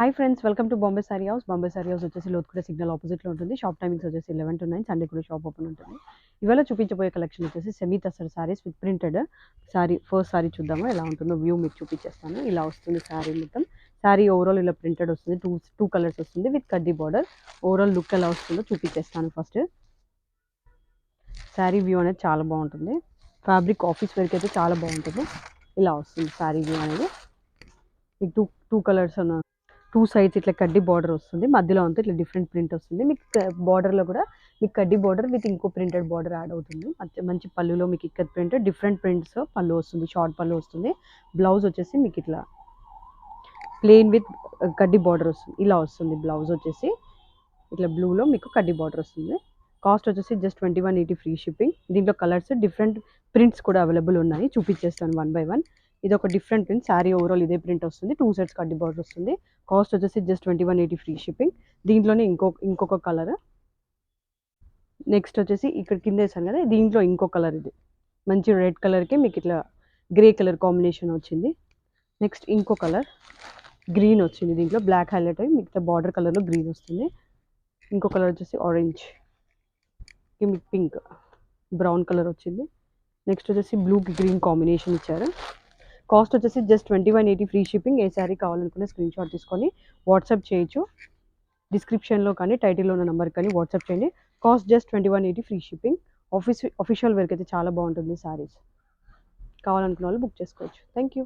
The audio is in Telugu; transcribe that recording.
Hi friends, welcome to Bombay sorry house. Bombay sorry house వచ్చేసి లోతుకుట సిగ్నల్ ఆపోజిట్లో ఉంటుంది. షాప్ టైమింగ్స్ వచ్చేసి 11 to 9, సండే కూడా షాప్ ఓపెన్ ఉంటుంది. ఇవాళ చూపించబోయే కలెక్షన్ వచ్చేసి semi tussar saris with printed sorry. First sorry చూద్దాము ఎలా ఉంటుందో, వ్యూ మీకు చూపించేస్తాను. ఇలా వస్తుంది సారీ మొత్తం. సారీ ఓవరాల్ ఇలా ప్రింటెడ్ వస్తుంది, టూ కలర్స్ వస్తుంది విత్ కడ్డీ బార్డర్. ఓవరాల్ లుక్ ఎలా వస్తుందో చూపించేస్తాను. ఫస్ట్ సారీ వ్యూ అనేది చాలా బాగుంటుంది. ఫ్యాబ్రిక్ ఆఫీస్ వేర్కి అయితే చాలా బాగుంటుంది. ఇలా వస్తుంది సారీ వ్యూ అనేది. మీకు టూ కలర్స్ ఉన్న టూ సైడ్స్ ఇట్లా కడ్డీ బార్డర్ వస్తుంది, మధ్యలో అంతా ఇట్లా డిఫరెంట్ ప్రింట్ వస్తుంది. మీకు బార్డర్లో కూడా మీకు కడ్డీ బార్డర్ విత్ ఇంకో ప్రింటెడ్ బార్డర్ యాడ్ అవుతుంది. మంచి పళ్ళులో మీకు ఇక్కడ ప్రింట్ డిఫరెంట్ ప్రింట్స్ పళ్ళు వస్తుంది, షార్ట్ పళ్ళు వస్తుంది. బ్లౌజ్ వచ్చేసి మీకు ఇట్లా ప్లెయిన్ విత్ కడ్డీ బార్డర్ వస్తుంది. ఇలా వస్తుంది బ్లౌజ్ వచ్చేసి ఇట్లా బ్లూలో మీకు కడ్డీ బార్డర్ వస్తుంది. కాస్ట్ వచ్చేసి జస్ట్ 2180 ఫ్రీ షిప్పింగ్. దీంట్లో కలర్స్ డిఫరెంట్ ప్రింట్స్ కూడా అవైలబుల్ ఉన్నాయి, చూపించేస్తాను వన్ బై వన్. ఇది ఒక డిఫరెంట్ ప్రింట్, శారీ ఓవరాల్ ఇదే ప్రింట్ వస్తుంది, టూ సైడ్స్ కడ్డీ బార్డర్ వస్తుంది. కాస్ట్ వచ్చేసి జస్ట్ 2180 ఫ్రీ షిప్పింగ్. దీంట్లోనే ఇంకొక కలర్. నెక్స్ట్ వచ్చేసి ఇక్కడ కింద వేసాను కదా, దీంట్లో ఇంకో కలర్. ఇది మంచి రెడ్ కలర్కి మీకు ఇట్లా గ్రే కలర్ కాంబినేషన్ వచ్చింది. నెక్స్ట్ ఇంకో కలర్ గ్రీన్ వచ్చింది, దీంట్లో బ్లాక్ హైలైట్ అయ్యి మీకు బార్డర్ కలర్లో గ్రీన్ వస్తుంది. ఇంకో కలర్ వచ్చేసి ఆరెంజ్, మీకు పింక్ బ్రౌన్ కలర్ వచ్చింది. నెక్స్ట్ వచ్చేసి బ్లూకి గ్రీన్ కాంబినేషన్ ఇచ్చారు. కాస్ట్ వచ్చేసి జస్ట్ 2180 ఫ్రీ షిప్పింగ్. ఏ శారీ కావాలనుకునే స్క్రీన్ షాట్ తీసుకొని వాట్సాప్ చేయొచ్చు. డిస్క్రిప్షన్లో కానీ టైటిల్లో ఉన్న నెంబర్ కానీ వాట్సాప్ చేయండి. Cost just 2180 free shipping. Official వేర్కి అయితే చాలా బాగుంటుంది శారీస్. కావాలనుకున్న వాళ్ళు బుక్ చేసుకోవచ్చు. Thank you.